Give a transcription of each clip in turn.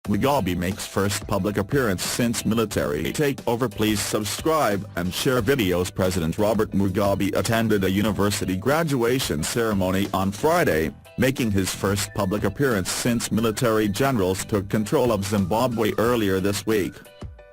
Mugabe makes first public appearance since military takeover. Please subscribe and share videos. President Robert Mugabe attended a university graduation ceremony on Friday, making his first public appearance since military generals took control of Zimbabwe earlier this week.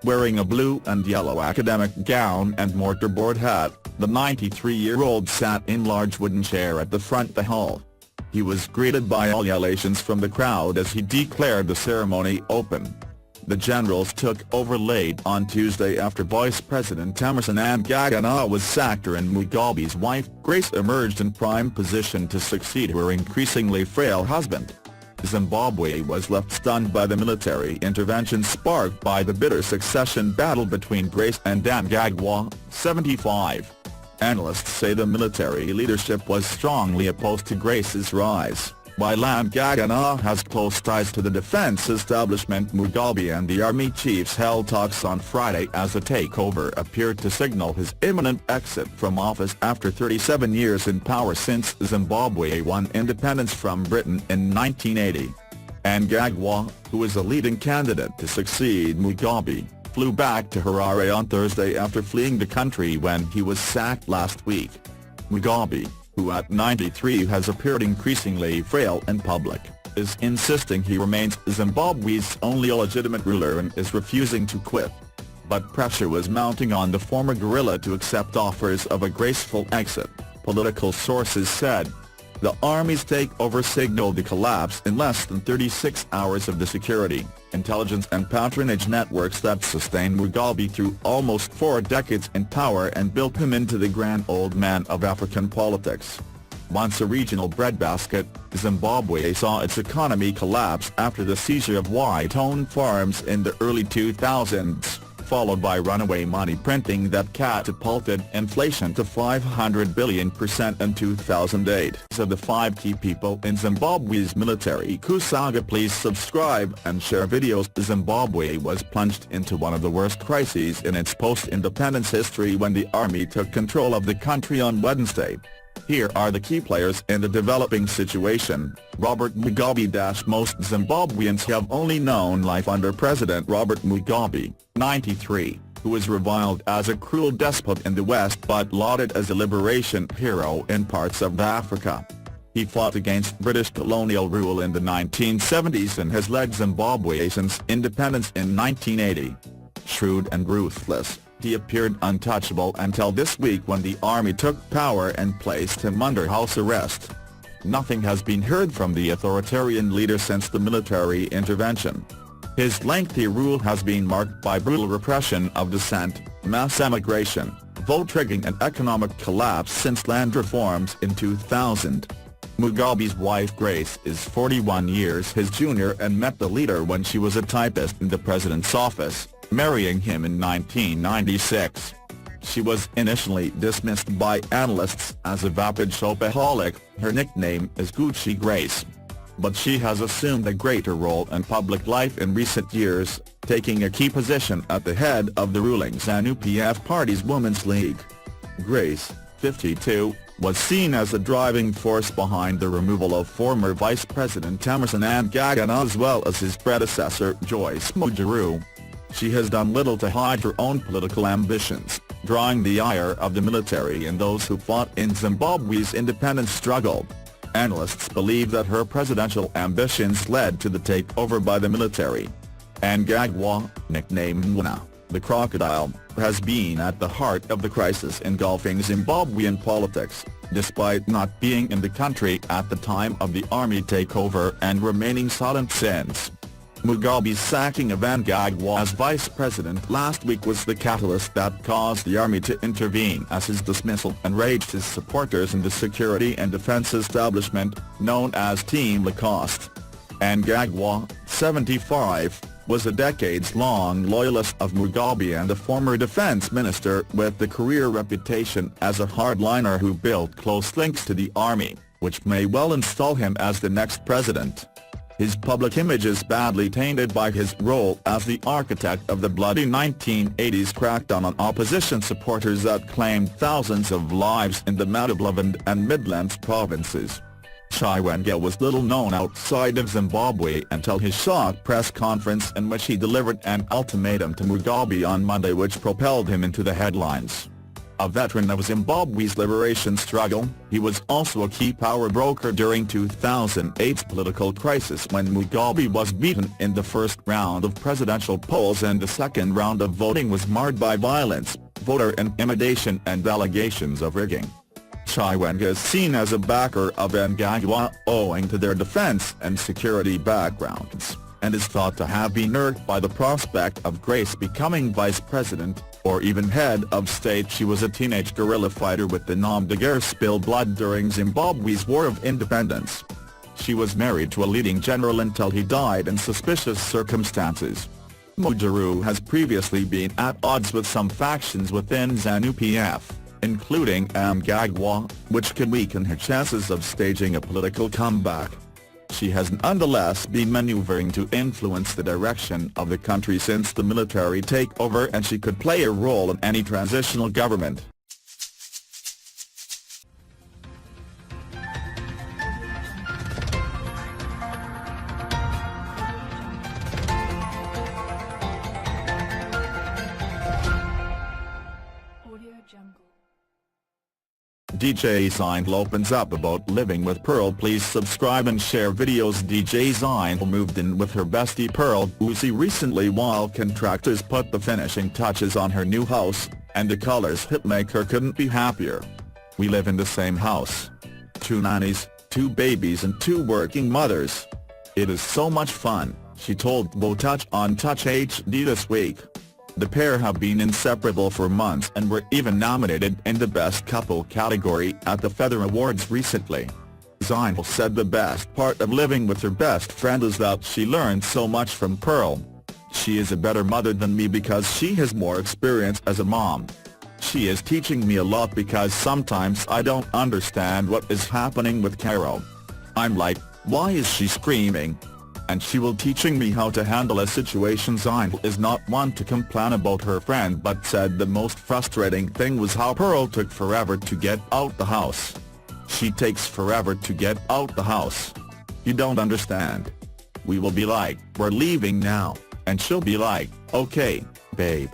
Wearing a blue and yellow academic gown and mortarboard hat, the 93-year-old sat in large wooden chair at the front of the hall. He was greeted by ululations from the crowd as he declared the ceremony open. The generals took over late on Tuesday after Vice President Emmerson Mnangagwa was sacked and Mugabe's wife, Grace, emerged in prime position to succeed her increasingly frail husband. Zimbabwe was left stunned by the military intervention sparked by the bitter succession battle between Grace and Mnangagwa, 75. Analysts say the military leadership was strongly opposed to Grace's rise. While Mnangagwa has close ties to the defense establishment, Mugabe and the army chiefs held talks on Friday as the takeover appeared to signal his imminent exit from office after 37 years in power since Zimbabwe won independence from Britain in 1980. Mnangagwa, who is a leading candidate to succeed Mugabe, flew back to Harare on Thursday after fleeing the country when he was sacked last week. Mugabe, who at 93 has appeared increasingly frail in public, is insisting he remains Zimbabwe's only legitimate ruler and is refusing to quit. But pressure was mounting on the former guerrilla to accept offers of a graceful exit, political sources said. The army's takeover signaled the collapse in less than 36 hours of the security, intelligence and patronage networks that sustained Mugabe through almost 4 decades in power and built him into the grand old man of African politics. Once a regional breadbasket, Zimbabwe saw its economy collapse after the seizure of white-owned farms in the early 2000s. Followed by runaway money printing that catapulted inflation to 500 billion% in 2008. So the 5 key people in Zimbabwe's military coup saga. Please subscribe and share videos. Zimbabwe was plunged into one of the worst crises in its post-independence history when the army took control of the country on Wednesday. Here are the key players in the developing situation. Robert Mugabe. Most Zimbabweans have only known life under President Robert Mugabe, 93, who was reviled as a cruel despot in the West but lauded as a liberation hero in parts of Africa. He fought against British colonial rule in the 1970s and has led Zimbabwe since independence in 1980. Shrewd and ruthless, he appeared untouchable until this week when the army took power and placed him under house arrest. Nothing has been heard from the authoritarian leader since the military intervention. His lengthy rule has been marked by brutal repression of dissent, mass emigration, vote rigging and economic collapse since land reforms in 2000. Mugabe's wife Grace is 41 years his junior and met the leader when she was a typist in the president's office, marrying him in 1996. She was initially dismissed by analysts as a vapid shopaholic. Her nickname is Gucci Grace. But she has assumed a greater role in public life in recent years, taking a key position at the head of the ruling ZANU-PF party's Women's League. Grace, 52, was seen as the driving force behind the removal of former Vice President Emmerson Mnangagwa as well as his predecessor Joyce Mugabe. She has done little to hide her own political ambitions, drawing the ire of the military and those who fought in Zimbabwe's independence struggle. Analysts believe that her presidential ambitions led to the takeover by the military. Mnangagwa, nicknamed Mwana, the crocodile, has been at the heart of the crisis engulfing Zimbabwean politics, despite not being in the country at the time of the army takeover and remaining silent since. Mugabe's sacking of Mnangagwa as vice president last week was the catalyst that caused the army to intervene, as his dismissal enraged his supporters in the security and defense establishment, known as Team Lacoste. Mnangagwa, 75, was a decades-long loyalist of Mugabe and a former defense minister with the career reputation as a hardliner who built close links to the army, which may well install him as the next president. His public image is badly tainted by his role as the architect of the bloody 1980s crackdown on opposition supporters that claimed thousands of lives in the Matebeleland and Midlands provinces. Mnangagwa was little known outside of Zimbabwe until his shock press conference in which he delivered an ultimatum to Mugabe on Monday, which propelled him into the headlines. A veteran of Zimbabwe's liberation struggle, he was also a key power broker during 2008's political crisis when Mugabe was beaten in the first round of presidential polls and the second round of voting was marred by violence, voter intimidation and allegations of rigging. Mnangagwa is seen as a backer of Mnangagwa owing to their defense and security backgrounds, and is thought to have been irked by the prospect of Grace becoming vice president, or even head of state. She was a teenage guerrilla fighter with the nom de guerre Spill Blood during Zimbabwe's War of Independence. She was married to a leading general until he died in suspicious circumstances. Mugabe has previously been at odds with some factions within ZANU-PF, including Mnangagwa, which could weaken her chances of staging a political comeback. She has nonetheless been maneuvering to influence the direction of the country since the military takeover, and she could play a role in any transitional government. DJ Zion opens up about living with Pearl. Please subscribe and share videos. DJ Zion moved in with her bestie Pearl Uzi recently while contractors put the finishing touches on her new house, and the Colors hitmaker couldn't be happier. "We live in the same house. 2 nannies, 2 babies and 2 working mothers. It is so much fun," she told Touch on Touch HD this week. The pair have been inseparable for months and were even nominated in the Best Couple category at the Feather Awards recently. Zion said the best part of living with her best friend is that she learned so much from Pearl. "She is a better mother than me because she has more experience as a mom. She is teaching me a lot because sometimes I don't understand what is happening with Carol. I'm like, why is she screaming? And she will teaching me how to handle a situation." Zion is not one to complain about her friend but said the most frustrating thing was how Pearl took forever to get out the house. "She takes forever to get out the house. You don't understand. We will be like, we're leaving now, and she'll be like, okay, babe.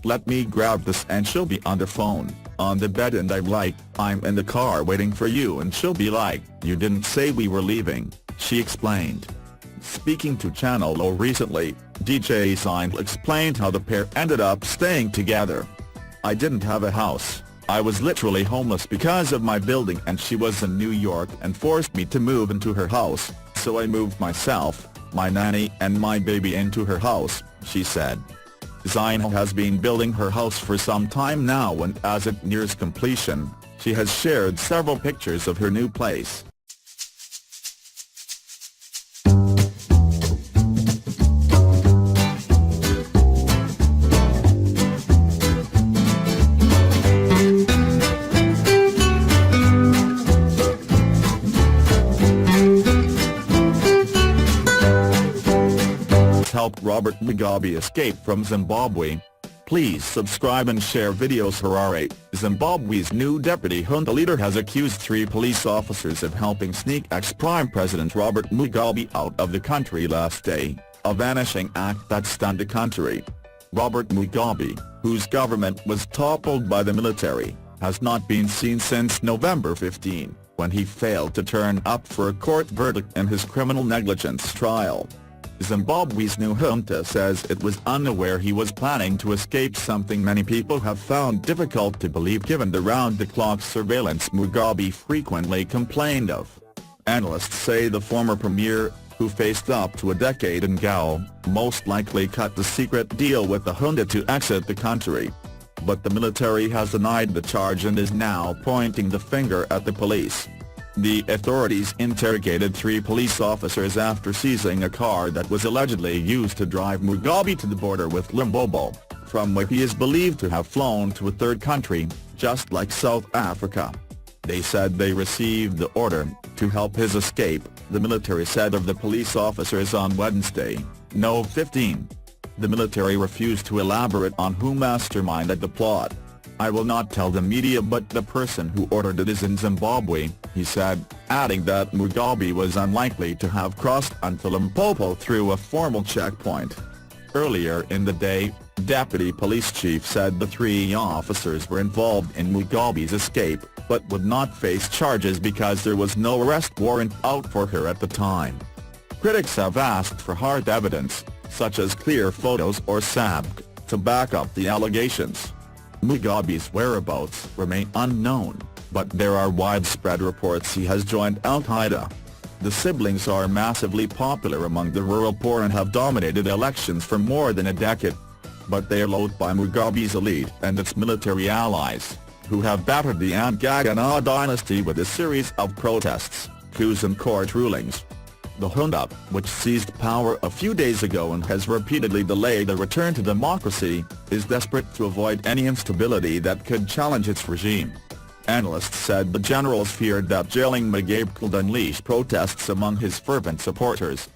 Let me grab this, and she'll be on the phone, on the bed, and I'm like, I'm in the car waiting for you, and she'll be like, you didn't say we were leaving," she explained. Speaking to Channel O recently, DJ Zion explained how the pair ended up staying together. "I didn't have a house. I was literally homeless because of my building, and she was in New York and forced me to move into her house, so I moved myself, my nanny and my baby into her house," she said. Zion has been building her house for some time now, and as it nears completion, she has shared several pictures of her new place. Help Robert Mugabe escape from Zimbabwe. Please subscribe and share videos. Harare, Zimbabwe's new deputy junta leader has accused 3 police officers of helping sneak ex-Prime President Robert Mugabe out of the country last day, a vanishing act that stunned the country. Robert Mugabe, whose government was toppled by the military, has not been seen since November 15, when he failed to turn up for a court verdict in his criminal negligence trial. Zimbabwe's new junta says it was unaware he was planning to escape, something many people have found difficult to believe given the round-the-clock surveillance Mugabe frequently complained of. Analysts say the former premier, who faced up to a decade in jail, most likely cut the secret deal with the junta to exit the country. But the military has denied the charge and is now pointing the finger at the police. The authorities interrogated 3 police officers after seizing a car that was allegedly used to drive Mugabe to the border with Limpopo, from where he is believed to have flown to a third country, just like South Africa. They said they received the order to help his escape, the military said of the police officers on Wednesday, Nov 15. The military refused to elaborate on who masterminded the plot. "I will not tell the media, but the person who ordered it is in Zimbabwe," he said, adding that Mugabe was unlikely to have crossed until Limpopo through a formal checkpoint. Earlier in the day, Deputy Police Chief said the 3 officers were involved in Mugabe's escape, but would not face charges because there was no arrest warrant out for her at the time. Critics have asked for hard evidence, such as clear photos or SABC, to back up the allegations. Mugabe's whereabouts remain unknown, but there are widespread reports he has joined Al-Qaeda. The siblings are massively popular among the rural poor and have dominated elections for more than a decade. But they are loathed by Mugabe's elite and its military allies, who have battered the Mnangagwa dynasty with a series of protests, coups and court rulings. The junta, which seized power a few days ago and has repeatedly delayed a return to democracy, is desperate to avoid any instability that could challenge its regime. Analysts said the generals feared that jailing Mugabe could unleash protests among his fervent supporters,